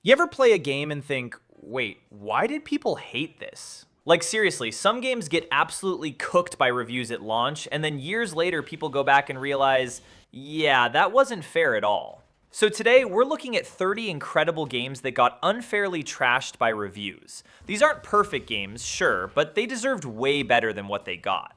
You ever play a game and think, wait, why did people hate this? Like seriously, some games get absolutely cooked by reviews at launch, and then years later people go back and realize, yeah, that wasn't fair at all. So today, we're looking at 30 incredible games that got unfairly trashed by reviews. These aren't perfect games, sure, but they deserved way better than what they got.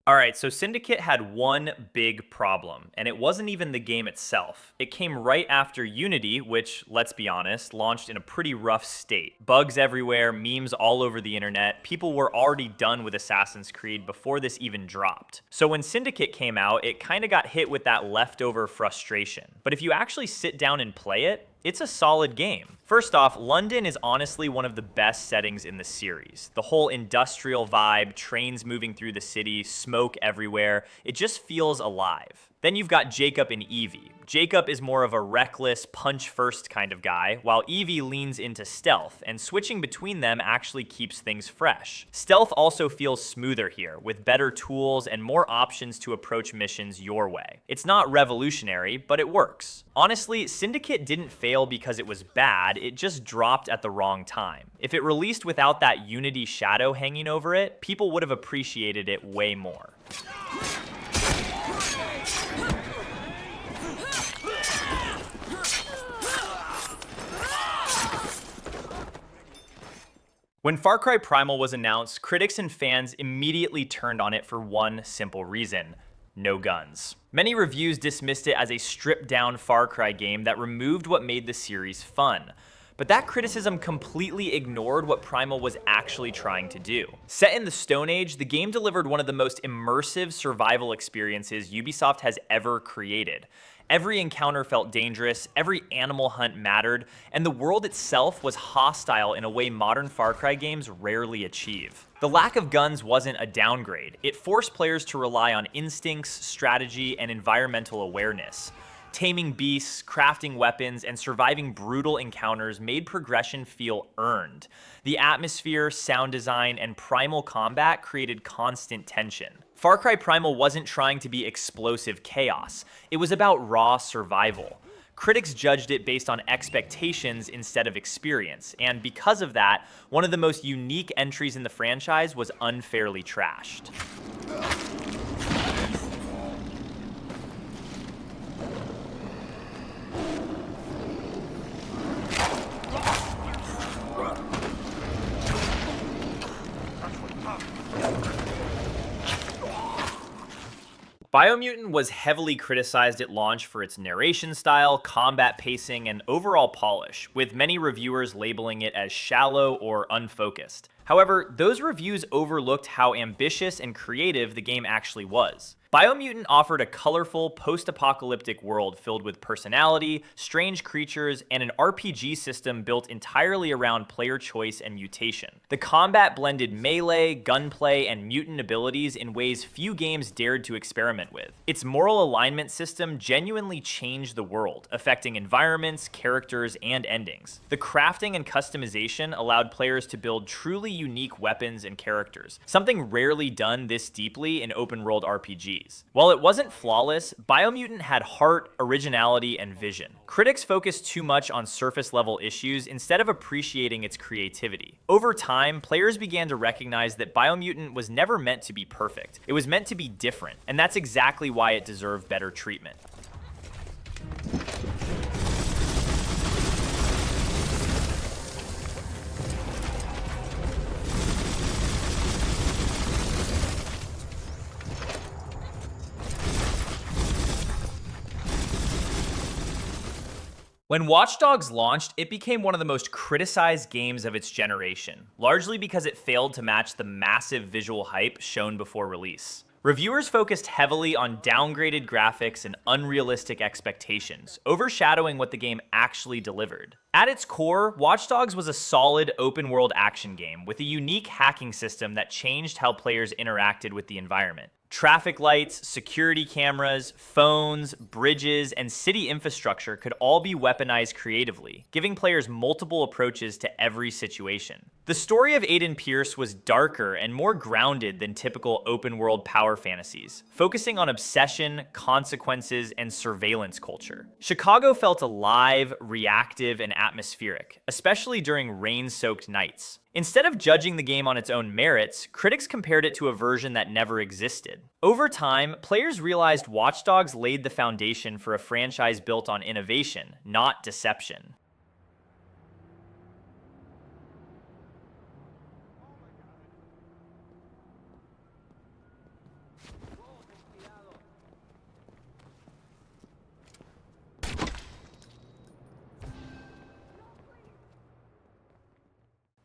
Alright, so Syndicate had one big problem, and it wasn't even the game itself. It came right after Unity, which, let's be honest, launched in a pretty rough state. Bugs everywhere, memes all over the internet, people were already done with Assassin's Creed before this even dropped. So when Syndicate came out, it kinda got hit with that leftover frustration. But if you actually sit down and play it, it's a solid game. First off, London is honestly one of the best settings in the series. The whole industrial vibe, trains moving through the city, smoke everywhere, it just feels alive. Then you've got Jacob and Evie. Jacob is more of a reckless, punch-first kind of guy, while Evie leans into stealth, and switching between them actually keeps things fresh. Stealth also feels smoother here, with better tools and more options to approach missions your way. It's not revolutionary, but it works. Honestly, Syndicate didn't fail because it was bad, it just dropped at the wrong time. If it released without that Unity shadow hanging over it, people would have appreciated it way more. When Far Cry Primal was announced, critics and fans immediately turned on it for one simple reason: no guns. Many reviews dismissed it as a stripped-down Far Cry game that removed what made the series fun. But that criticism completely ignored what Primal was actually trying to do. Set in the Stone Age, the game delivered one of the most immersive survival experiences Ubisoft has ever created. Every encounter felt dangerous, every animal hunt mattered, and the world itself was hostile in a way modern Far Cry games rarely achieve. The lack of guns wasn't a downgrade. It forced players to rely on instincts, strategy, and environmental awareness. Taming beasts, crafting weapons, and surviving brutal encounters made progression feel earned. The atmosphere, sound design, and primal combat created constant tension. Far Cry Primal wasn't trying to be explosive chaos. It was about raw survival. Critics judged it based on expectations instead of experience, and because of that, one of the most unique entries in the franchise was unfairly trashed. Biomutant was heavily criticized at launch for its narration style, combat pacing, and overall polish, with many reviewers labeling it as shallow or unfocused. However, those reviews overlooked how ambitious and creative the game actually was. Biomutant offered a colorful, post-apocalyptic world filled with personality, strange creatures, and an RPG system built entirely around player choice and mutation. The combat blended melee, gunplay, and mutant abilities in ways few games dared to experiment with. Its moral alignment system genuinely changed the world, affecting environments, characters, and endings. The crafting and customization allowed players to build truly unique weapons and characters, something rarely done this deeply in open-world RPGs. While it wasn't flawless, Biomutant had heart, originality, and vision. Critics focused too much on surface-level issues instead of appreciating its creativity. Over time, players began to recognize that Biomutant was never meant to be perfect. It was meant to be different, and that's exactly why it deserved better treatment. When Watch Dogs launched, it became one of the most criticized games of its generation, largely because it failed to match the massive visual hype shown before release. Reviewers focused heavily on downgraded graphics and unrealistic expectations, overshadowing what the game actually delivered. At its core, Watch Dogs was a solid open-world action game with a unique hacking system that changed how players interacted with the environment. Traffic lights, security cameras, phones, bridges, and city infrastructure could all be weaponized creatively, giving players multiple approaches to every situation. The story of Aiden Pierce was darker and more grounded than typical open-world power fantasies, focusing on obsession, consequences, and surveillance culture. Chicago felt alive, reactive, and atmospheric, especially during rain-soaked nights. Instead of judging the game on its own merits, critics compared it to a version that never existed. Over time, players realized Watch Dogs laid the foundation for a franchise built on innovation, not deception.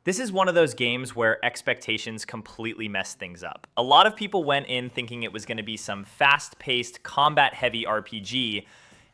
This is one of those games where expectations completely mess things up. A lot of people went in thinking it was going to be some fast-paced, combat-heavy RPG,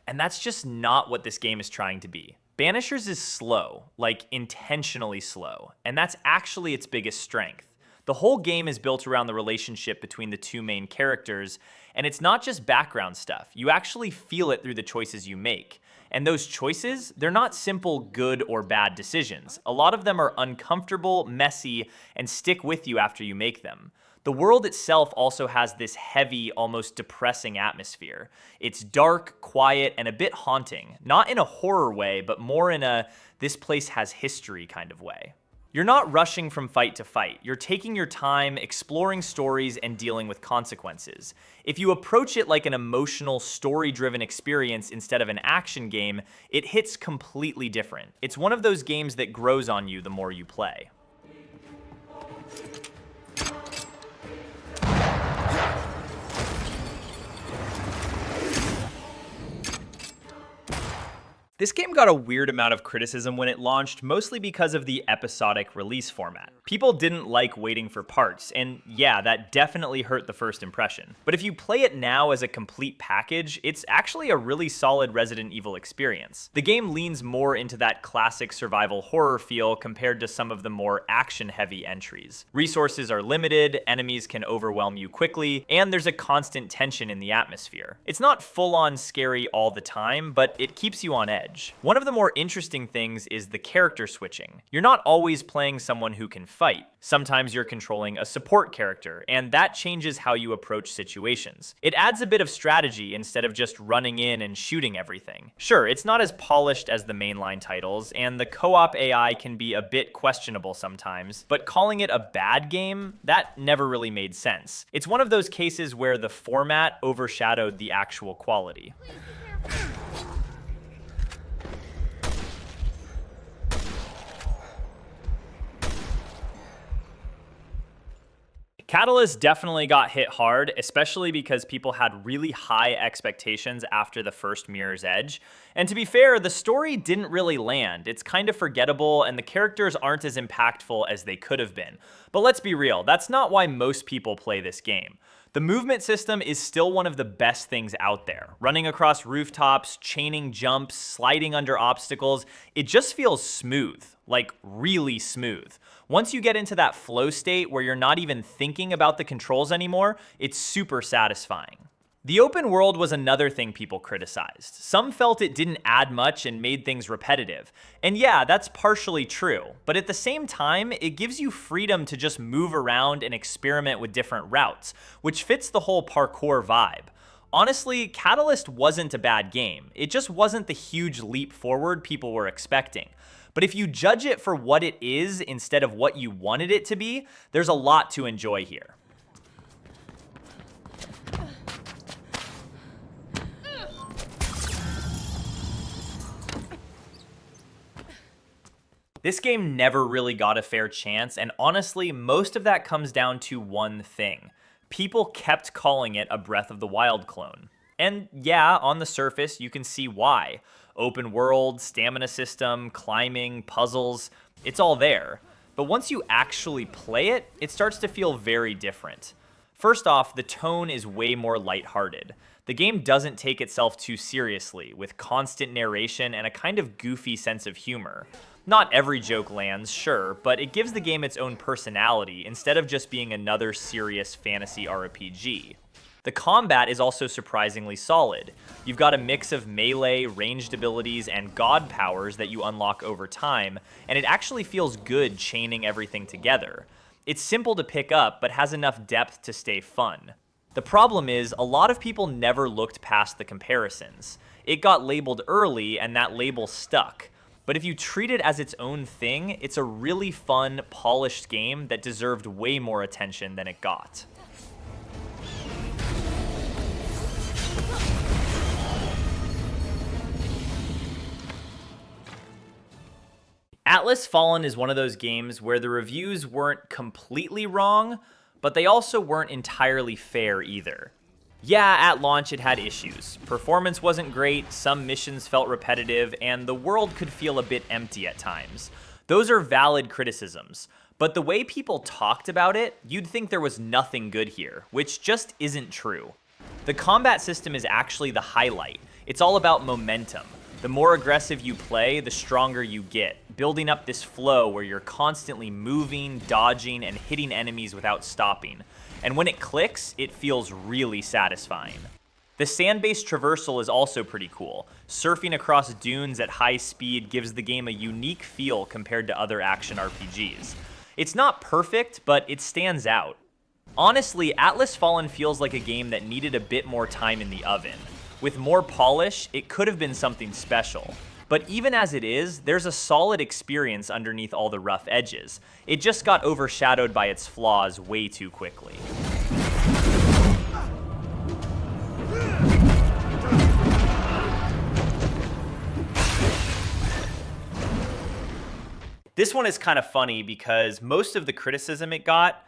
and that's just not what this game is trying to be. Banishers is slow, like intentionally slow, and that's actually its biggest strength. The whole game is built around the relationship between the two main characters, and it's not just background stuff. You actually feel it through the choices you make. And those choices, they're not simple good or bad decisions. A lot of them are uncomfortable, messy, and stick with you after you make them. The world itself also has this heavy, almost depressing atmosphere. It's dark, quiet, and a bit haunting. Not in a horror way, but more in a this place has history kind of way. You're not rushing from fight to fight. You're taking your time, exploring stories, and dealing with consequences. If you approach it like an emotional, story-driven experience instead of an action game, it hits completely different. It's one of those games that grows on you the more you play. This game got a weird amount of criticism when it launched, mostly because of the episodic release format. People didn't like waiting for parts, and yeah, that definitely hurt the first impression. But if you play it now as a complete package, it's actually a really solid Resident Evil experience. The game leans more into that classic survival horror feel compared to some of the more action-heavy entries. Resources are limited, enemies can overwhelm you quickly, and there's a constant tension in the atmosphere. It's not full-on scary all the time, but it keeps you on edge. One of the more interesting things is the character switching. You're not always playing someone who can fight. Sometimes you're controlling a support character, and that changes how you approach situations. It adds a bit of strategy instead of just running in and shooting everything. Sure, it's not as polished as the mainline titles, and the co-op AI can be a bit questionable sometimes, but calling it a bad game, that never really made sense. It's one of those cases where the format overshadowed the actual quality. Catalyst definitely got hit hard, especially because people had really high expectations after the first Mirror's Edge. And to be fair, the story didn't really land. It's kind of forgettable, and the characters aren't as impactful as they could have been. But let's be real, that's not why most people play this game. The movement system is still one of the best things out there. Running across rooftops, chaining jumps, sliding under obstacles, it just feels smooth, like really smooth. Once you get into that flow state where you're not even thinking about the controls anymore, it's super satisfying. The open world was another thing people criticized. Some felt it didn't add much and made things repetitive. And yeah, that's partially true. But at the same time, it gives you freedom to just move around and experiment with different routes, which fits the whole parkour vibe. Honestly, Catalyst wasn't a bad game. It just wasn't the huge leap forward people were expecting. But if you judge it for what it is instead of what you wanted it to be, there's a lot to enjoy here. This game never really got a fair chance, and honestly, most of that comes down to one thing. People kept calling it a Breath of the Wild clone. And yeah, on the surface, you can see why. Open world, stamina system, climbing, puzzles, it's all there. But once you actually play it, it starts to feel very different. First off, the tone is way more lighthearted. The game doesn't take itself too seriously, with constant narration and a kind of goofy sense of humor. Not every joke lands, sure, but it gives the game its own personality instead of just being another serious fantasy RPG. The combat is also surprisingly solid. You've got a mix of melee, ranged abilities, and god powers that you unlock over time, and it actually feels good chaining everything together. It's simple to pick up, but has enough depth to stay fun. The problem is, a lot of people never looked past the comparisons. It got labeled early, and that label stuck. But if you treat it as its own thing, it's a really fun, polished game that deserved way more attention than it got. Atlas Fallen is one of those games where the reviews weren't completely wrong, but they also weren't entirely fair either. Yeah, at launch it had issues. Performance wasn't great, some missions felt repetitive, and the world could feel a bit empty at times. Those are valid criticisms, but the way people talked about it, you'd think there was nothing good here, which just isn't true. The combat system is actually the highlight. It's all about momentum. The more aggressive you play, the stronger you get, building up this flow where you're constantly moving, dodging, and hitting enemies without stopping. And when it clicks, it feels really satisfying. The sand-based traversal is also pretty cool. Surfing across dunes at high speed gives the game a unique feel compared to other action RPGs. It's not perfect, but it stands out. Honestly, Atlas Fallen feels like a game that needed a bit more time in the oven. With more polish, it could have been something special. But even as it is, there's a solid experience underneath all the rough edges. It just got overshadowed by its flaws way too quickly. This one is kind of funny because most of the criticism it got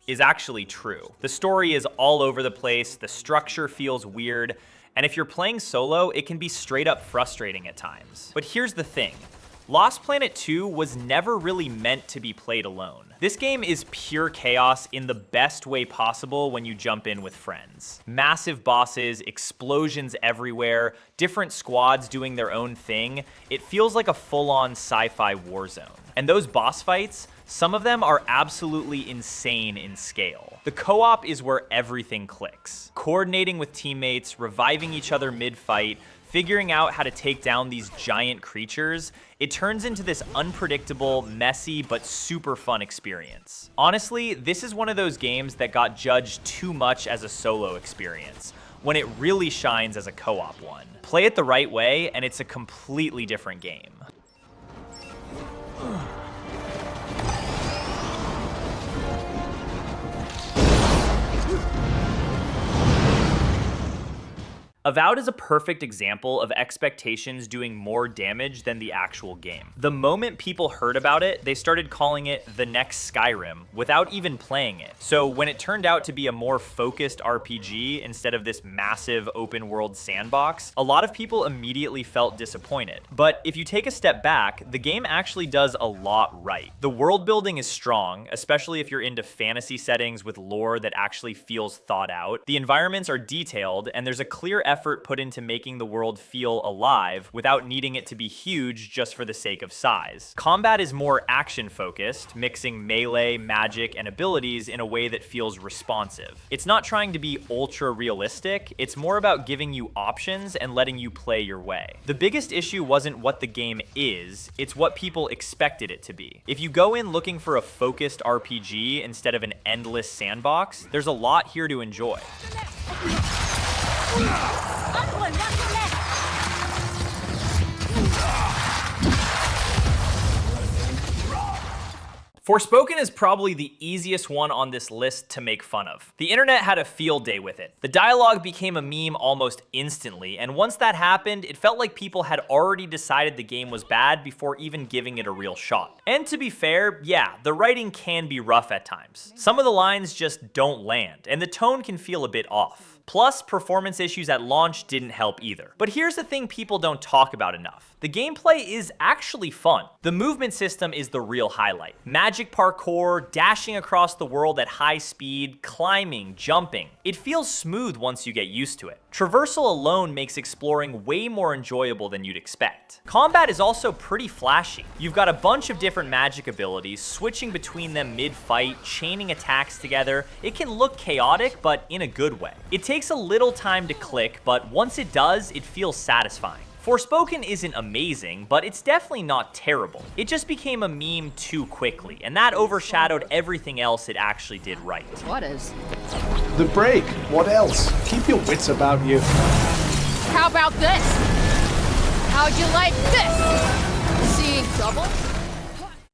is actually true. The story is all over the place, the structure feels weird, and if you're playing solo, it can be straight up frustrating at times. But here's the thing. Lost Planet 2 was never really meant to be played alone. This game is pure chaos in the best way possible when you jump in with friends. Massive bosses, explosions everywhere, different squads doing their own thing. It feels like a full-on sci-fi war zone. And those boss fights, some of them are absolutely insane in scale. The co-op is where everything clicks. Coordinating with teammates, reviving each other mid-fight, figuring out how to take down these giant creatures, it turns into this unpredictable, messy, but super fun experience. Honestly, this is one of those games that got judged too much as a solo experience, when it really shines as a co-op one. Play it the right way, and it's a completely different game. Avowed is a perfect example of expectations doing more damage than the actual game. The moment people heard about it, they started calling it the next Skyrim without even playing it. So when it turned out to be a more focused RPG instead of this massive open world sandbox, a lot of people immediately felt disappointed. But if you take a step back, the game actually does a lot right. The world building is strong, especially if you're into fantasy settings with lore that actually feels thought out. The environments are detailed, and there's a clear effort put into making the world feel alive without needing it to be huge just for the sake of size. Combat is more action focused, mixing melee, magic, and abilities in a way that feels responsive. It's not trying to be ultra realistic, it's more about giving you options and letting you play your way. The biggest issue wasn't what the game is, it's what people expected it to be. If you go in looking for a focused RPG instead of an endless sandbox, there's a lot here to enjoy. Forspoken is probably the easiest one on this list to make fun of. The internet had a field day with it. The dialogue became a meme almost instantly, and once that happened, it felt like people had already decided the game was bad before even giving it a real shot. And to be fair, yeah, the writing can be rough at times. Some of the lines just don't land, and the tone can feel a bit off. Plus, performance issues at launch didn't help either. But here's the thing people don't talk about enough. The gameplay is actually fun. The movement system is the real highlight. Magic parkour, dashing across the world at high speed, climbing, jumping. It feels smooth once you get used to it. Traversal alone makes exploring way more enjoyable than you'd expect. Combat is also pretty flashy. You've got a bunch of different magic abilities, switching between them mid-fight, chaining attacks together. It can look chaotic, but in a good way. It takes a little time to click, but once it does, it feels satisfying. Forspoken isn't amazing, but it's definitely not terrible. It just became a meme too quickly, and that overshadowed everything else it actually did right. What is? The break. What else? Keep your wits about you. How about this? How'd you like this? Seeing double?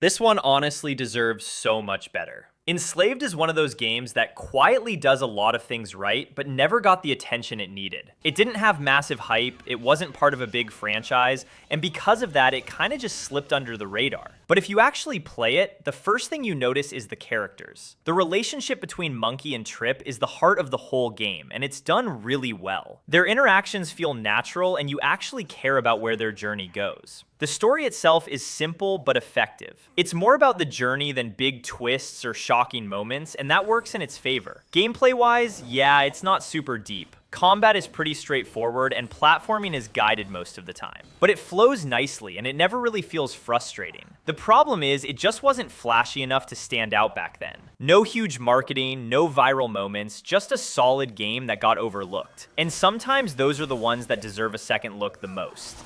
This one honestly deserves so much better. Enslaved is one of those games that quietly does a lot of things right, but never got the attention it needed. It didn't have massive hype, it wasn't part of a big franchise, and because of that, it kinda just slipped under the radar. But if you actually play it, the first thing you notice is the characters. The relationship between Monkey and Trip is the heart of the whole game, and it's done really well. Their interactions feel natural, and you actually care about where their journey goes. The story itself is simple but effective. It's more about the journey than big twists or shocking moments, and that works in its favor. Gameplay-wise, yeah, it's not super deep. Combat is pretty straightforward, and platforming is guided most of the time. But it flows nicely, and it never really feels frustrating. The problem is, it just wasn't flashy enough to stand out back then. No huge marketing, no viral moments, just a solid game that got overlooked. And sometimes those are the ones that deserve a second look the most.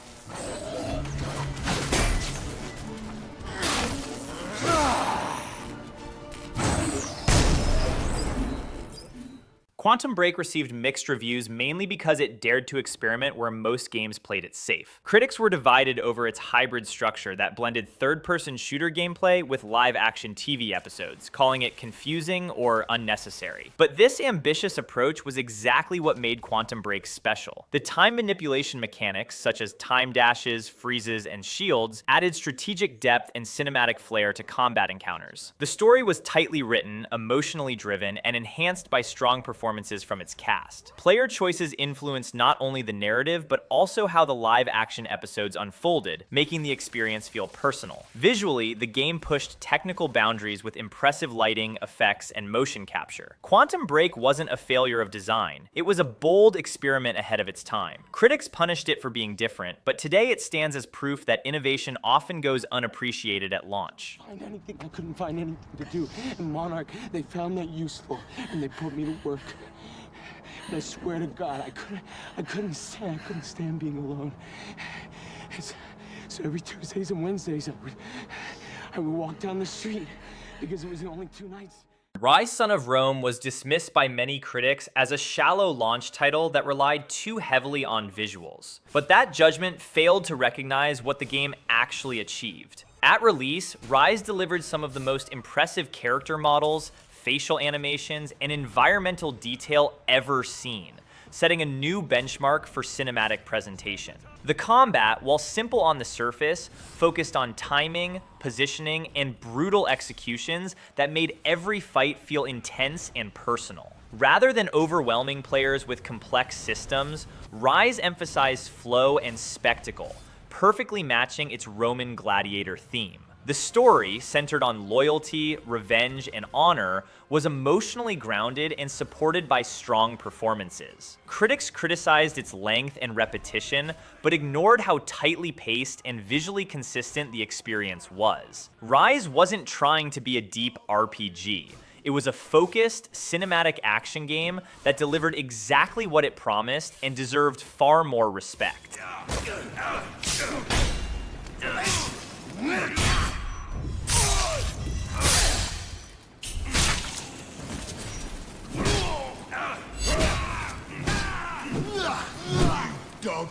Quantum Break received mixed reviews mainly because it dared to experiment where most games played it safe. Critics were divided over its hybrid structure that blended third-person shooter gameplay with live-action TV episodes, calling it confusing or unnecessary. But this ambitious approach was exactly what made Quantum Break special. The time manipulation mechanics, such as time dashes, freezes, and shields, added strategic depth and cinematic flair to combat encounters. The story was tightly written, emotionally driven, and enhanced by strong performances from its cast. Player choices influenced not only the narrative, but also how the live-action episodes unfolded, making the experience feel personal. Visually, the game pushed technical boundaries with impressive lighting, effects, and motion capture. Quantum Break wasn't a failure of design. It was a bold experiment ahead of its time. Critics punished it for being different, but today it stands as proof that innovation often goes unappreciated at launch. I couldn't find anything to do. In Monarch, they found that useful, and they put me to work. And I swear to God, I couldn't stand being alone. So every Tuesdays and Wednesdays, I would walk down the street because it was the only 2 nights. Rise Son of Rome was dismissed by many critics as a shallow launch title that relied too heavily on visuals. But that judgment failed to recognize what the game actually achieved. At release, Rise delivered some of the most impressive character models, facial animations, and environmental detail ever seen, setting a new benchmark for cinematic presentation. The combat, while simple on the surface, focused on timing, positioning, and brutal executions that made every fight feel intense and personal. Rather than overwhelming players with complex systems, Rise emphasized flow and spectacle, perfectly matching its Roman gladiator theme. The story, centered on loyalty, revenge, and honor, was emotionally grounded and supported by strong performances. Critics criticized its length and repetition, but ignored how tightly paced and visually consistent the experience was. Rise wasn't trying to be a deep RPG. It was a focused, cinematic action game that delivered exactly what it promised and deserved far more respect. Dog.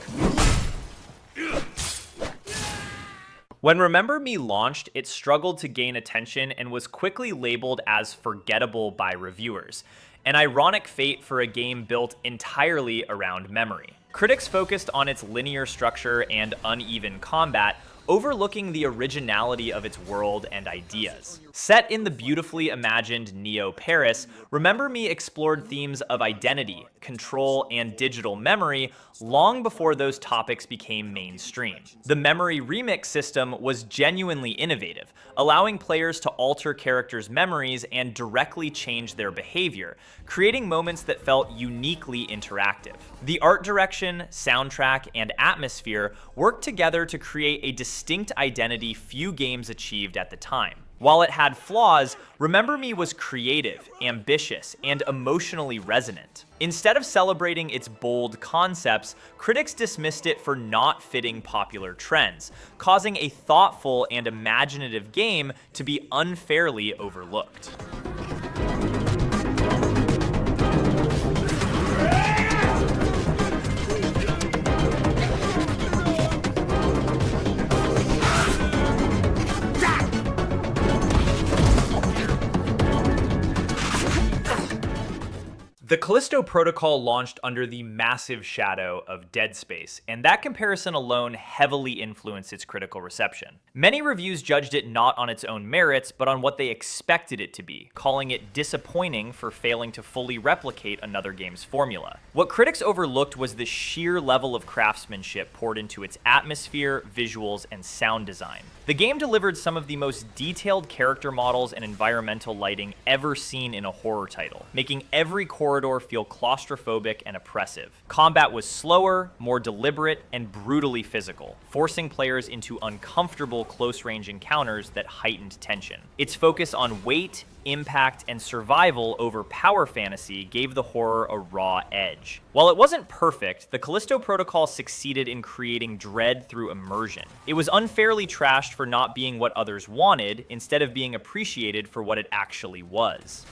When Remember Me launched, it struggled to gain attention and was quickly labeled as forgettable by reviewers, an ironic fate for a game built entirely around memory. Critics focused on its linear structure and uneven combat, overlooking the originality of its world and ideas. Set in the beautifully imagined Neo-Paris, Remember Me explored themes of identity, control, and digital memory long before those topics became mainstream. The memory remix system was genuinely innovative, allowing players to alter characters' memories and directly change their behavior, creating moments that felt uniquely interactive. The art direction, soundtrack, and atmosphere worked together to create a distinct identity few games achieved at the time. While it had flaws, Remember Me was creative, ambitious, and emotionally resonant. Instead of celebrating its bold concepts, critics dismissed it for not fitting popular trends, causing a thoughtful and imaginative game to be unfairly overlooked. The Callisto Protocol launched under the massive shadow of Dead Space, and that comparison alone heavily influenced its critical reception. Many reviews judged it not on its own merits, but on what they expected it to be, calling it disappointing for failing to fully replicate another game's formula. What critics overlooked was the sheer level of craftsmanship poured into its atmosphere, visuals, and sound design. The game delivered some of the most detailed character models and environmental lighting ever seen in a horror title, making every corridor feel claustrophobic and oppressive. Combat was slower, more deliberate, and brutally physical, forcing players into uncomfortable close-range encounters that heightened tension. Its focus on weight, impact, and survival over power fantasy gave the horror a raw edge. While it wasn't perfect, the Callisto Protocol succeeded in creating dread through immersion. It was unfairly trashed for not being what others wanted, instead of being appreciated for what it actually was.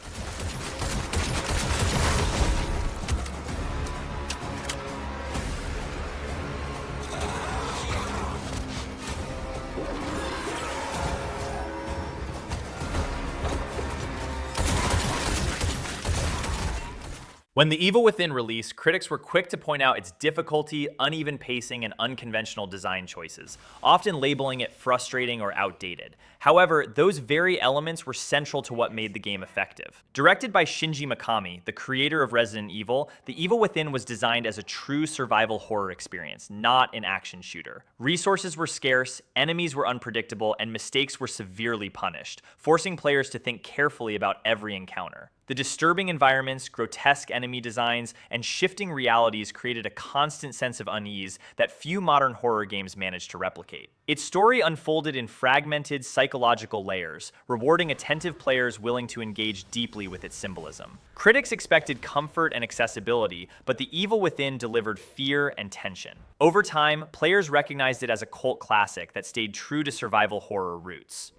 When The Evil Within released, critics were quick to point out its difficulty, uneven pacing, and unconventional design choices, often labeling it frustrating or outdated. However, those very elements were central to what made the game effective. Directed by Shinji Mikami, the creator of Resident Evil, The Evil Within was designed as a true survival horror experience, not an action shooter. Resources were scarce, enemies were unpredictable, and mistakes were severely punished, forcing players to think carefully about every encounter. The disturbing environments, grotesque enemy designs, and shifting realities created a constant sense of unease that few modern horror games manage to replicate. Its story unfolded in fragmented psychological layers, rewarding attentive players willing to engage deeply with its symbolism. Critics expected comfort and accessibility, but The Evil Within delivered fear and tension. Over time, players recognized it as a cult classic that stayed true to survival horror roots.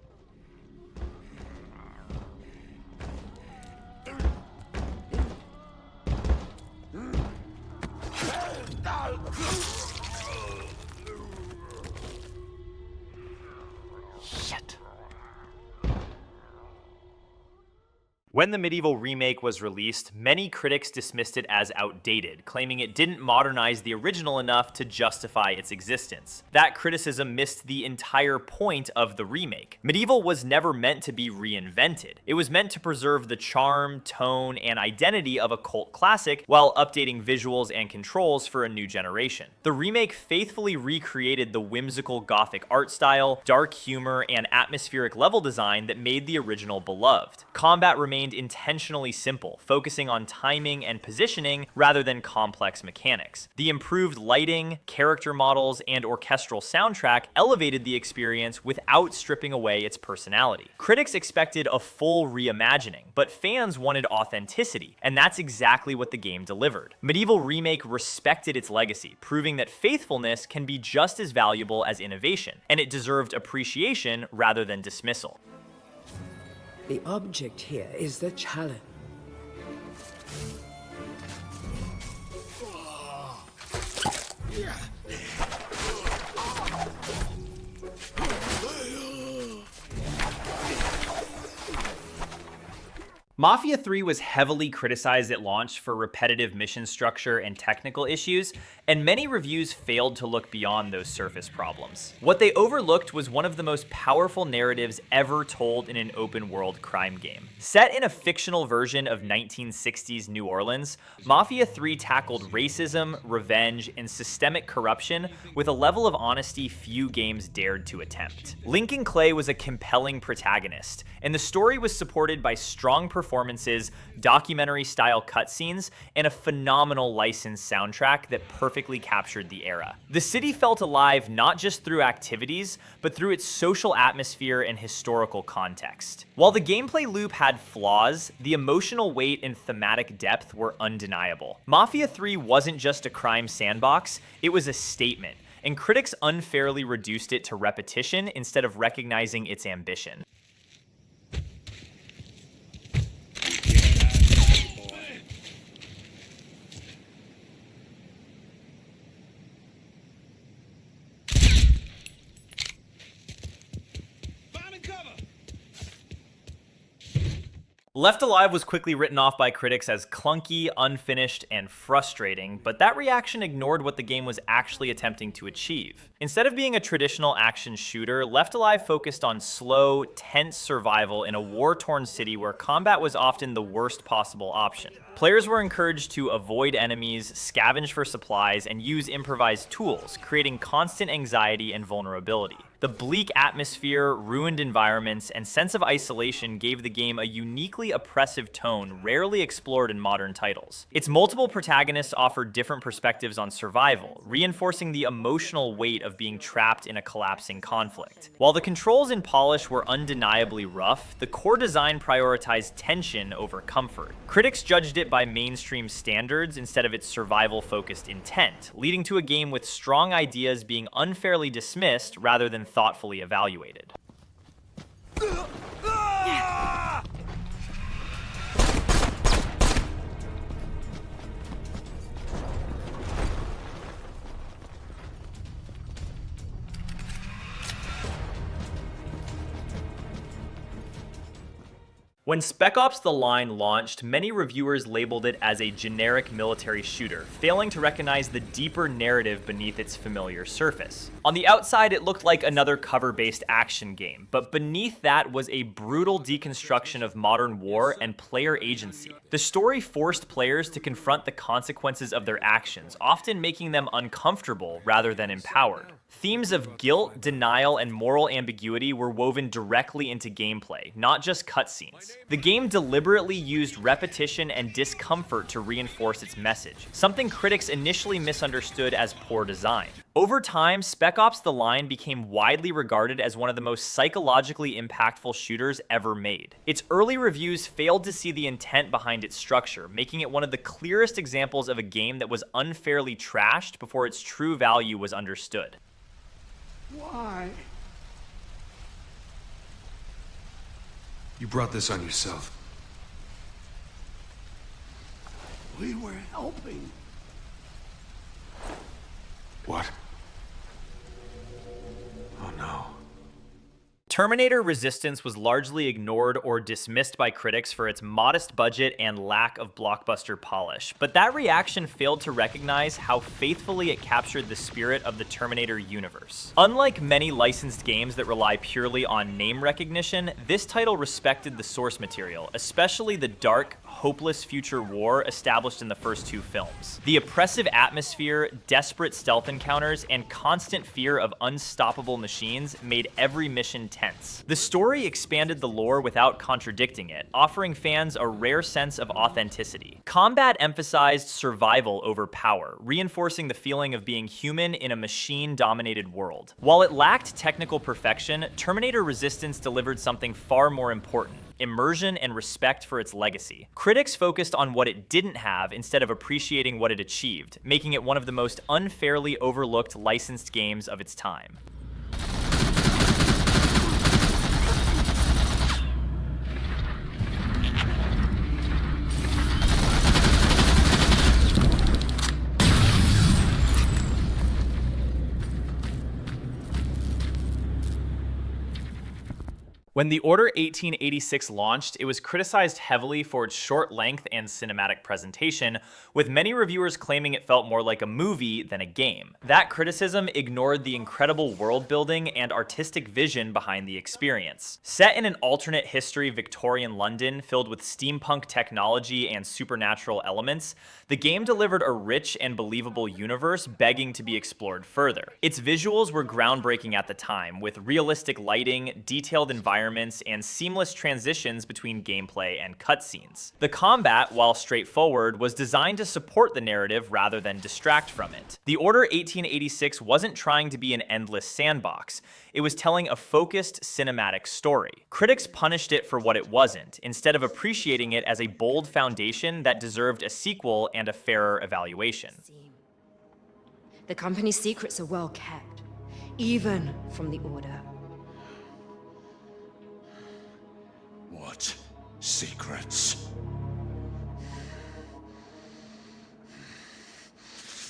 When the Medieval remake was released, many critics dismissed it as outdated, claiming it didn't modernize the original enough to justify its existence. That criticism missed the entire point of the remake. Medieval was never meant to be reinvented. It was meant to preserve the charm, tone, and identity of a cult classic while updating visuals and controls for a new generation. The remake faithfully recreated the whimsical Gothic art style, dark humor, and atmospheric level design that made the original beloved. Combat remained intentionally simple, focusing on timing and positioning rather than complex mechanics. The improved lighting, character models, and orchestral soundtrack elevated the experience without stripping away its personality. Critics expected a full reimagining, but fans wanted authenticity, and that's exactly what the game delivered. Medieval Remake respected its legacy, proving that faithfulness can be just as valuable as innovation, and it deserved appreciation rather than dismissal. The object here is the challenge. Mafia 3 was heavily criticized at launch for repetitive mission structure and technical issues, and many reviews failed to look beyond those surface problems. What they overlooked was one of the most powerful narratives ever told in an open-world crime game. Set in a fictional version of 1960s New Orleans, Mafia 3 tackled racism, revenge, and systemic corruption with a level of honesty few games dared to attempt. Lincoln Clay was a compelling protagonist, and the story was supported by strong performances, documentary-style cutscenes, and a phenomenal licensed soundtrack that perfectly captured the era. The city felt alive not just through activities, but through its social atmosphere and historical context. While the gameplay loop had flaws, the emotional weight and thematic depth were undeniable. Mafia 3 wasn't just a crime sandbox, it was a statement, and critics unfairly reduced it to repetition instead of recognizing its ambition. Left Alive was quickly written off by critics as clunky, unfinished, and frustrating, but that reaction ignored what the game was actually attempting to achieve. Instead of being a traditional action shooter, Left Alive focused on slow, tense survival in a war-torn city where combat was often the worst possible option. Players were encouraged to avoid enemies, scavenge for supplies, and use improvised tools, creating constant anxiety and vulnerability. The bleak atmosphere, ruined environments, and sense of isolation gave the game a uniquely oppressive tone rarely explored in modern titles. Its multiple protagonists offered different perspectives on survival, reinforcing the emotional weight of being trapped in a collapsing conflict. While the controls and polish were undeniably rough, the core design prioritized tension over comfort. Critics judged it by mainstream standards instead of its survival-focused intent, leading to a game with strong ideas being unfairly dismissed rather than thoughtfully evaluated. When Spec Ops: The Line launched, many reviewers labeled it as a generic military shooter, failing to recognize the deeper narrative beneath its familiar surface. On the outside, it looked like another cover-based action game, but beneath that was a brutal deconstruction of modern war and player agency. The story forced players to confront the consequences of their actions, often making them uncomfortable rather than empowered. Themes of guilt, denial, and moral ambiguity were woven directly into gameplay, not just cutscenes. The game deliberately used repetition and discomfort to reinforce its message, something critics initially misunderstood as poor design. Over time, Spec Ops: The Line became widely regarded as one of the most psychologically impactful shooters ever made. Its early reviews failed to see the intent behind its structure, making it one of the clearest examples of a game that was unfairly trashed before its true value was understood. Why? You brought this on yourself. We were helping. What? Oh no. Terminator Resistance was largely ignored or dismissed by critics for its modest budget and lack of blockbuster polish, but that reaction failed to recognize how faithfully it captured the spirit of the Terminator universe. Unlike many licensed games that rely purely on name recognition, this title respected the source material, especially the dark, hopeless future war established in the first two films. The oppressive atmosphere, desperate stealth encounters, and constant fear of unstoppable machines made every mission tense. The story expanded the lore without contradicting it, offering fans a rare sense of authenticity. Combat emphasized survival over power, reinforcing the feeling of being human in a machine-dominated world. While it lacked technical perfection, Terminator Resistance delivered something far more important: immersion and respect for its legacy. Critics focused on what it didn't have instead of appreciating what it achieved, making it one of the most unfairly overlooked licensed games of its time. When the Order 1886 launched, it was criticized heavily for its short length and cinematic presentation, with many reviewers claiming it felt more like a movie than a game. That criticism ignored the incredible world building and artistic vision behind the experience. Set in an alternate history Victorian London filled with steampunk technology and supernatural elements, the game delivered a rich and believable universe begging to be explored further. Its visuals were groundbreaking at the time, with realistic lighting, detailed environments, and seamless transitions between gameplay and cutscenes. The combat, while straightforward, was designed to support the narrative rather than distract from it. The Order 1886 wasn't trying to be an endless sandbox. It was telling a focused cinematic story. Critics punished it for what it wasn't, instead of appreciating it as a bold foundation that deserved a sequel and a fairer evaluation. The company's secrets are well kept, even from the Order. What secrets?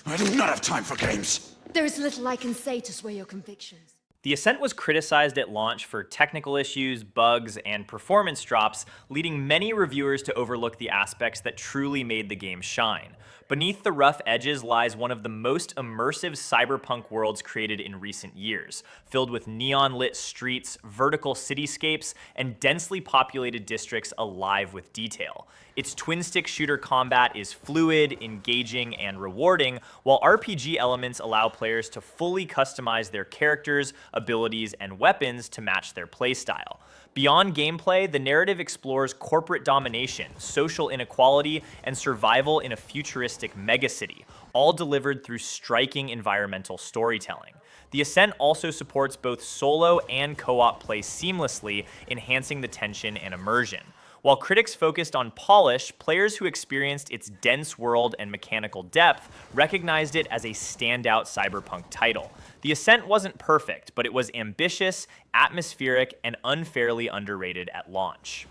I do not have time for games. There is little I can say to sway your convictions. The Ascent was criticized at launch for technical issues, bugs, and performance drops, leading many reviewers to overlook the aspects that truly made the game shine. Beneath the rough edges lies one of the most immersive cyberpunk worlds created in recent years, filled with neon-lit streets, vertical cityscapes, and densely populated districts alive with detail. Its twin-stick shooter combat is fluid, engaging, and rewarding, while RPG elements allow players to fully customize their characters, abilities, and weapons to match their playstyle. Beyond gameplay, the narrative explores corporate domination, social inequality, and survival in a futuristic megacity, all delivered through striking environmental storytelling. The Ascent also supports both solo and co-op play seamlessly, enhancing the tension and immersion. While critics focused on polish, players who experienced its dense world and mechanical depth recognized it as a standout cyberpunk title. The Ascent wasn't perfect, but it was ambitious, atmospheric, and unfairly underrated at launch.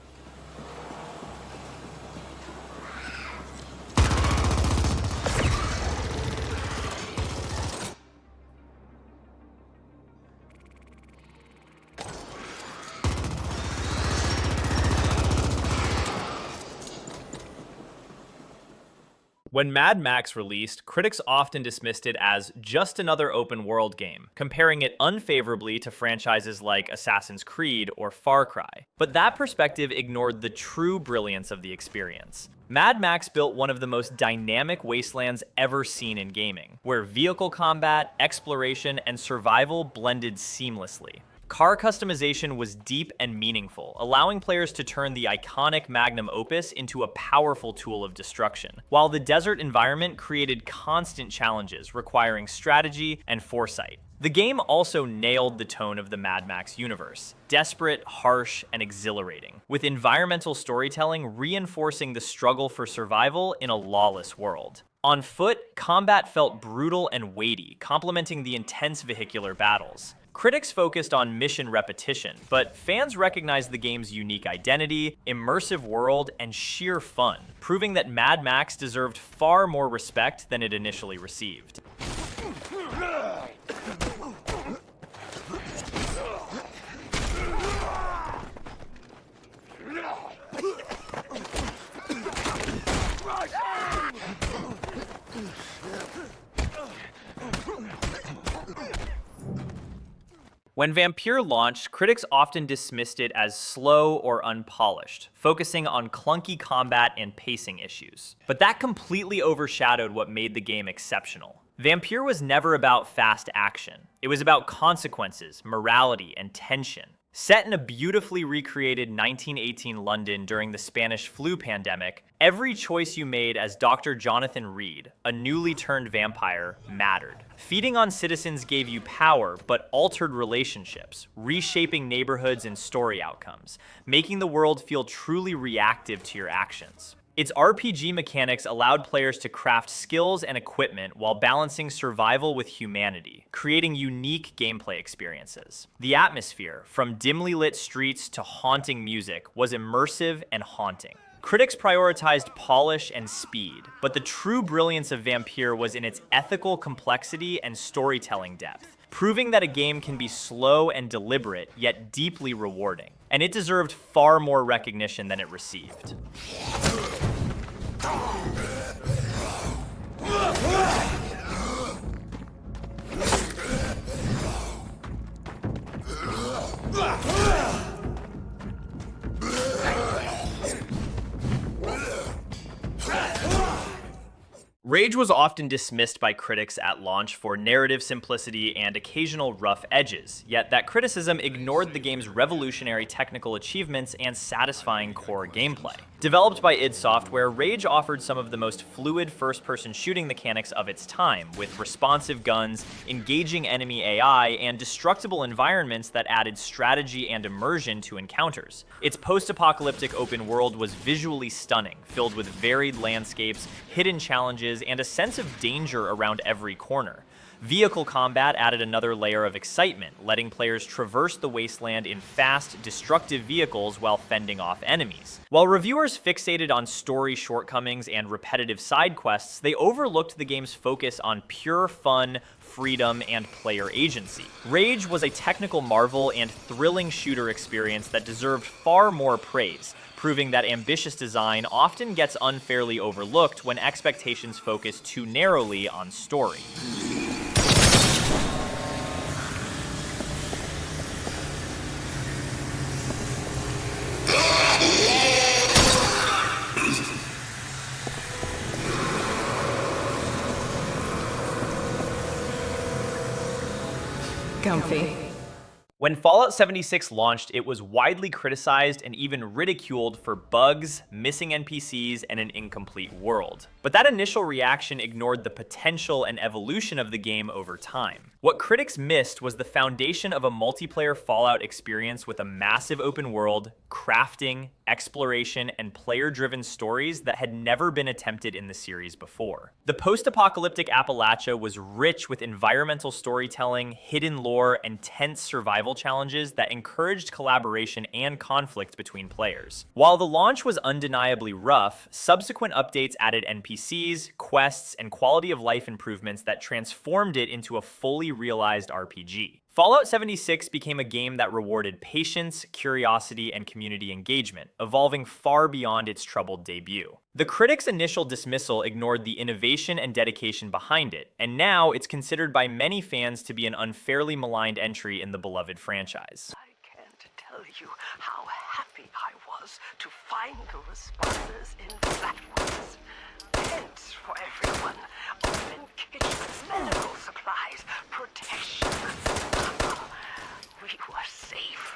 When Mad Max released, critics often dismissed it as just another open-world game, comparing it unfavorably to franchises like Assassin's Creed or Far Cry. But that perspective ignored the true brilliance of the experience. Mad Max built one of the most dynamic wastelands ever seen in gaming, where vehicle combat, exploration, and survival blended seamlessly. Car customization was deep and meaningful, allowing players to turn the iconic magnum opus into a powerful tool of destruction, while the desert environment created constant challenges requiring strategy and foresight. The game also nailed the tone of the Mad Max universe, desperate, harsh, and exhilarating, with environmental storytelling reinforcing the struggle for survival in a lawless world. On foot, combat felt brutal and weighty, complementing the intense vehicular battles. Critics focused on mission repetition, but fans recognized the game's unique identity, immersive world, and sheer fun, proving that Mad Max deserved far more respect than it initially received. When Vampire launched, critics often dismissed it as slow or unpolished, focusing on clunky combat and pacing issues. But that completely overshadowed what made the game exceptional. Vampire was never about fast action. It was about consequences, morality, and tension. Set in a beautifully recreated 1918 London during the Spanish flu pandemic, every choice you made as Dr. Jonathan Reed, a newly turned vampire, mattered. Feeding on citizens gave you power, but altered relationships, reshaping neighborhoods and story outcomes, making the world feel truly reactive to your actions. Its RPG mechanics allowed players to craft skills and equipment while balancing survival with humanity, creating unique gameplay experiences. The atmosphere, from dimly lit streets to haunting music, was immersive and haunting. Critics prioritized polish and speed, but the true brilliance of Vampire was in its ethical complexity and storytelling depth. proving that a game can be slow and deliberate, yet deeply rewarding. And it deserved far more recognition than it received. Rage was often dismissed by critics at launch for narrative simplicity and occasional rough edges, yet that criticism ignored the game's revolutionary technical achievements and satisfying core gameplay. Developed by id Software, Rage offered some of the most fluid first-person shooting mechanics of its time, with responsive guns, engaging enemy AI, and destructible environments that added strategy and immersion to encounters. Its post-apocalyptic open world was visually stunning, filled with varied landscapes, hidden challenges, and a sense of danger around every corner. Vehicle combat added another layer of excitement, letting players traverse the wasteland in fast, destructive vehicles while fending off enemies. While reviewers fixated on story shortcomings and repetitive side quests, they overlooked the game's focus on pure fun, freedom, and player agency. Rage was a technical marvel and thrilling shooter experience that deserved far more praise, proving that ambitious design often gets unfairly overlooked when expectations focus too narrowly on story. Comfy. When Fallout 76 launched, it was widely criticized and even ridiculed for bugs, missing NPCs, and an incomplete world. But that initial reaction ignored the potential and evolution of the game over time. What critics missed was the foundation of a multiplayer Fallout experience with a massive open world, crafting, exploration, and player-driven stories that had never been attempted in the series before. The post-apocalyptic Appalachia was rich with environmental storytelling, hidden lore, and tense survival challenges that encouraged collaboration and conflict between players. While the launch was undeniably rough, subsequent updates added NPCs, quests, and quality of life improvements that transformed it into a fully realized RPG. Fallout 76 became a game that rewarded patience, curiosity, and community engagement, evolving far beyond its troubled debut. The critics' initial dismissal ignored the innovation and dedication behind it, and now it's considered by many fans to be an unfairly maligned entry in the beloved franchise. I can't tell you how happy I was to find the responders in Flatwoods. Tents for everyone, open kitchens, medical supplies, protection. We were safe.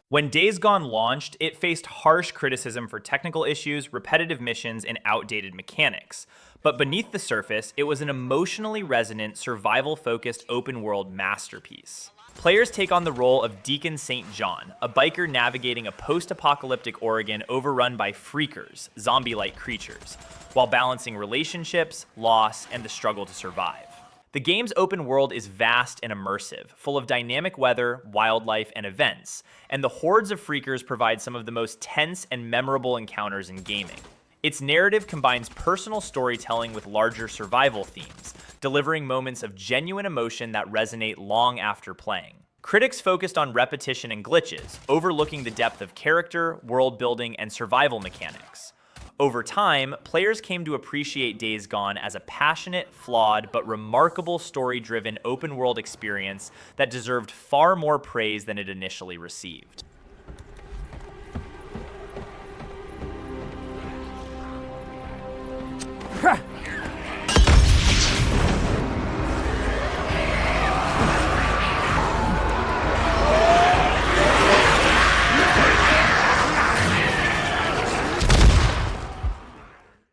When Days Gone launched, it faced harsh criticism for technical issues, repetitive missions, and outdated mechanics. But beneath the surface, it was an emotionally resonant, survival-focused open-world masterpiece. Players take on the role of Deacon St. John, a biker navigating a post-apocalyptic Oregon overrun by freakers, zombie-like creatures, while balancing relationships, loss, and the struggle to survive. The game's open world is vast and immersive, full of dynamic weather, wildlife, and events, and the hordes of freakers provide some of the most tense and memorable encounters in gaming. Its narrative combines personal storytelling with larger survival themes, delivering moments of genuine emotion that resonate long after playing. Critics focused on repetition and glitches, overlooking the depth of character, world building, and survival mechanics. Over time, players came to appreciate Days Gone as a passionate, flawed, but remarkable story-driven open-world experience that deserved far more praise than it initially received.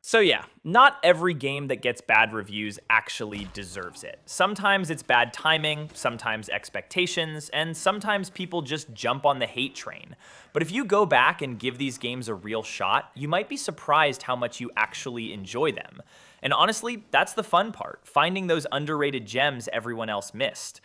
So yeah, not every game that gets bad reviews actually deserves it. Sometimes it's bad timing, sometimes expectations, and sometimes people just jump on the hate train. But if you go back and give these games a real shot, you might be surprised how much you actually enjoy them. And honestly, that's the fun part, finding those underrated gems everyone else missed.